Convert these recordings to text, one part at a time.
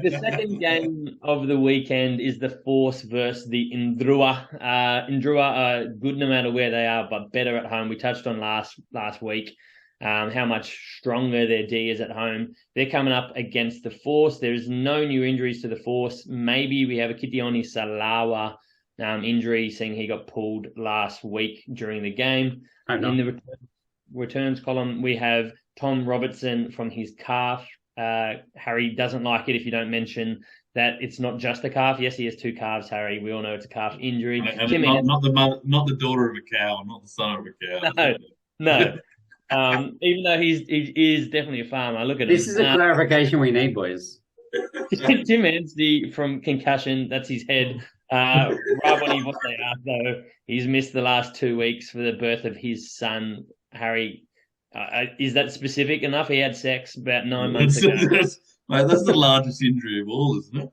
The second game of the weekend is the Force versus the Indrua. Indrua are good no matter where they are, but better at home. We touched on last week how much stronger their D is at home. They're coming up against the Force. There is no new injuries to the Force. Maybe we have a Kitioni Salawa injury, seeing he got pulled last week during the game. In the returns column, we have Tom Robertson from his calf. Harry doesn't like it if you don't mention that it's not just a calf. Yes, he has two calves, Harry. We all know it's a calf injury. And not the mother, not the daughter of a cow, not the son of a cow. No. Even though he is definitely a farmer. Look at this him. This is a clarification we need, boys. Tim Anstey from concussion. That's his head. Raboni Vosear, though, he's missed the last 2 weeks for the birth of his son, Harry. Is that specific enough? He had sex about 9 months ago. That's the largest injury of all, isn't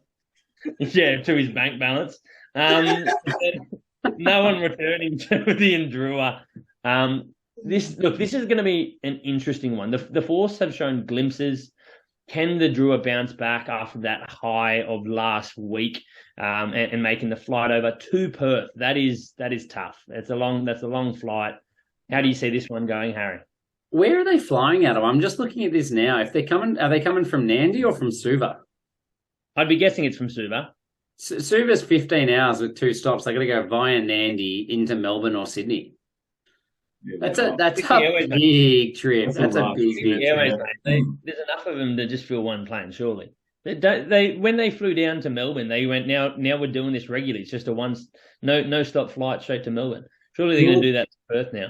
it? Yeah, to his bank balance. No one returning to the Drua. This is going to be an interesting one. The Force have shown glimpses. Can the Drua bounce back after that high of last week and making the flight over to Perth? That is tough. That's a long flight. How do you see this one going, Harry? Where are they flying out of? I'm just looking at this now. If they're coming, are they coming from Nandi or from Suva? I'd be guessing it's from Suva. Suva's 15 hours with 2 stops. They're going to go via Nandi into Melbourne or Sydney. Yeah, that's a big trip. That's a big trip. There's enough of them to just fill one plane, surely. When they flew down to Melbourne, they went, now we're doing this regularly. It's just a no stop flight straight to Melbourne. Surely they're going to do that to Perth now.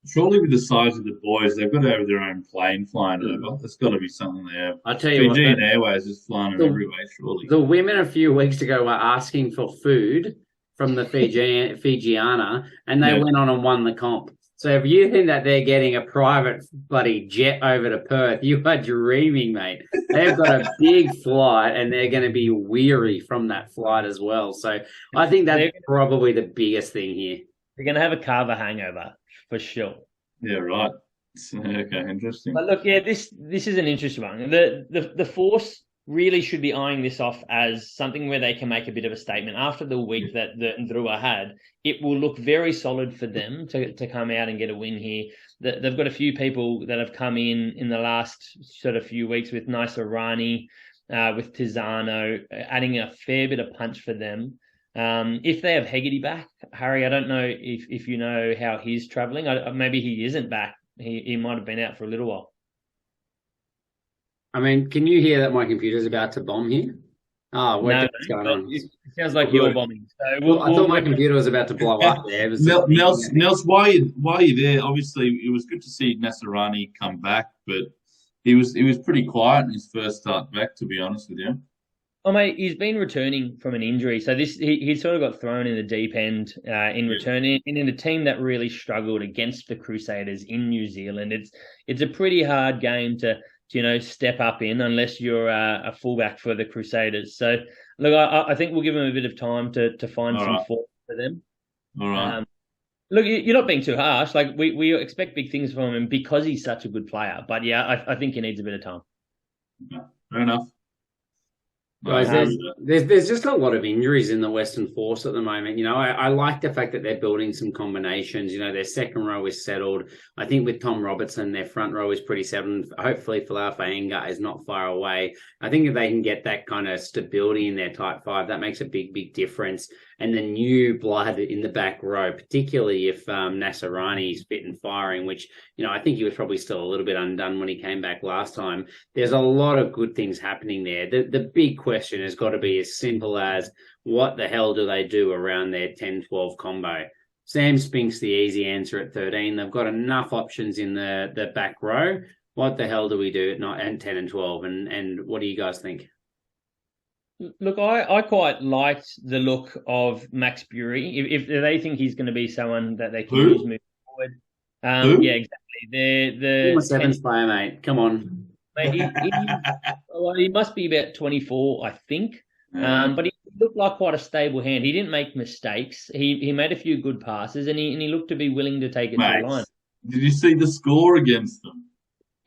Surely with the size of the boys, they've got to have their own plane flying over. There's got to be something there. I tell you Fijian Airways is flying them every way, surely. The women a few weeks ago were asking for food from the Fijiana, and they went on and won the comp. So if you think that they're getting a private bloody jet over to Perth, you are dreaming, mate. They've got a big flight, and they're going to be weary from that flight as well. So I think that's probably the biggest thing here. They're going to have a carver hangover. For sure. Yeah, right. Okay, interesting. But look, yeah, this is an interesting one. The Force really should be eyeing this off as something where they can make a bit of a statement. After the week that the Drua had, it will look very solid for them to come out and get a win here. They've got a few people that have come in the last sort of few weeks with Naisarani, with Tizano, adding a fair bit of punch for them. If they have Hegarty back, Harry, I don't know if you know how he's travelling. Maybe he isn't back. He might have been out for a little while. I mean, can you hear that my computer's about to bomb here? Oh, what's going on? It sounds like you're bombing. So I thought my computer was about to blow up there. Nels, why are you there? Obviously, it was good to see Naisarani come back, but he was pretty quiet in his first start back, to be honest with you. Oh, mate, he's been returning from an injury. So he sort of got thrown in the deep end in returning in a team that really struggled against the Crusaders in New Zealand. It's a pretty hard game to step up in unless you're a fullback for the Crusaders. So, look, I think we'll give him a bit of time to find some form for them. All right. Look, you're not being too harsh. Like we expect big things from him because he's such a good player. But, yeah, I think he needs a bit of time. Okay. Fair enough. Guys, there's just a lot of injuries in the Western Force at the moment. I like the fact that they're building some combinations. Their second row is settled. I think with Tom Robertson, their front row is pretty settled. Hopefully, Folau Fainga is not far away. I think if they can get that kind of stability in their tight five, that makes a big, big difference. And the new blood in the back row, particularly if Naisarani is fit and firing, which, I think he was probably still a little bit undone when he came back last time. There's a lot of good things happening there. The big question has got to be as simple as what the hell do they do around their 10-12 combo? Sam Spink's the easy answer at 13. They've got enough options in the back row. What the hell do we do at 10 and 12? And what do you guys think? Look, I quite liked the look of Max Bury. If they think he's going to be someone that they can use moving forward. Yeah, exactly. The seventh player, mate. Come on. Mate, he must be about 24, I think. But he looked like quite a stable hand. He didn't make mistakes. He made a few good passes, and he looked to be willing to take it to the line. Did you see the score against them?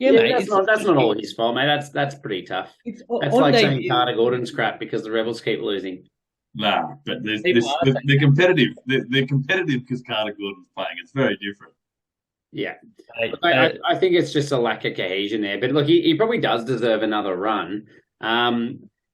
Yeah, mate. That's not all his fault, mate. That's pretty tough. That's like saying Carter Gordon's crap because the Rebels keep losing. Nah, but they're competitive. They're competitive because Carter Gordon's playing. It's very different. Yeah, I think it's just a lack of cohesion there. But look, he probably does deserve another run.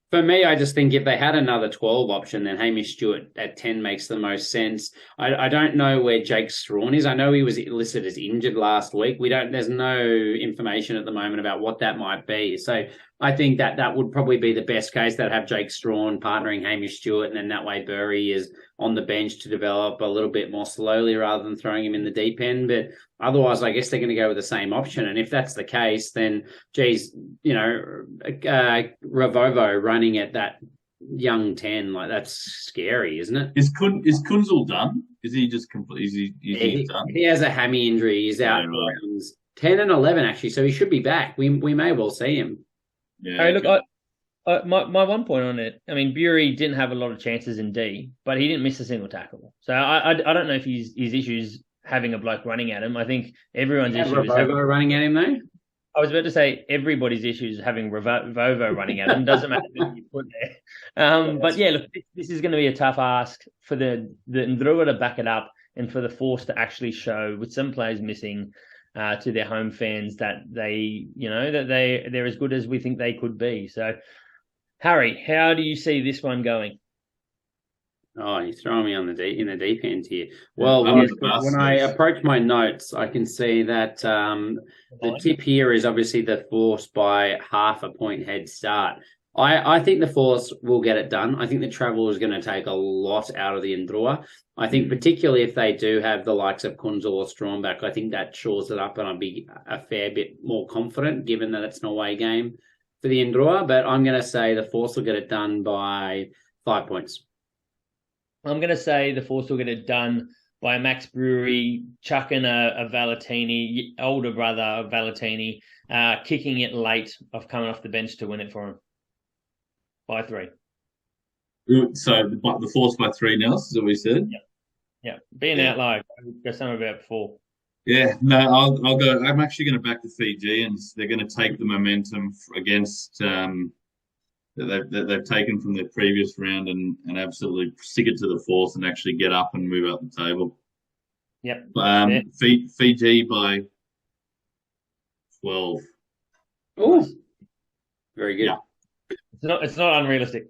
For me, I just think if they had another 12 option, then Hamish Stewart at 10 makes the most sense. I don't know where Jake Strawn is. I know he was listed as injured last week. There's no information at the moment about what that might be. So I think that would probably be the best case. That have Jake Strawn partnering Hamish Stewart, and then that way Burry is on the bench to develop a little bit more slowly rather than throwing him in the deep end. But otherwise, I guess they're going to go with the same option. And if that's the case, then, geez, Ravovo running at that young 10, like that's scary, isn't it? Is Kunzel done? Is he just complete? Is he done? He has a hammy injury. He's out for rounds 10 and 11, actually, so he should be back. We may well see him. Yeah. Hey, look, my one point on it, I mean, Burey didn't have a lot of chances in D, but he didn't miss a single tackle. So I don't know if his issues having a bloke running at him. I think everyone's issue is running at him, though. I was about to say everybody's issues having Vovo running at him. Doesn't matter who you put there. But yeah, look, this is going to be a tough ask for the Ndrua to back it up and for the Force to actually show, with some players missing, to their home fans that they're as good as we think they could be. So, Harry, how do you see this one going? Oh, you're throwing me in the deep end here. Well, when I approach my notes, I can see that the tip here is obviously the Force by half a point head start. I think the Force will get it done. I think the travel is going to take a lot out of the Ndrua. I think particularly if they do have the likes of Kunzel or Strawn back, I think that shores it up and I'll be a fair bit more confident given that it's an away game for the Ndrua. But I'm going to say the Force will get it done by 5 points. I'm going to say the Force will get it done by Max Brewery chucking a Valentini, older brother of Valentini, kicking it late of coming off the bench to win it for him. By 3. So the Force by 3 now, is what we said? Yeah. Being out low, go somewhere about 4. Yeah, no, I'll go. I'm actually going to back the Fijians. They're going to take the momentum against that they've taken from their previous round and absolutely stick it to the Force and actually get up and move up the table. Yep. Fiji by 12. Oh, very good. Yeah. It's not unrealistic.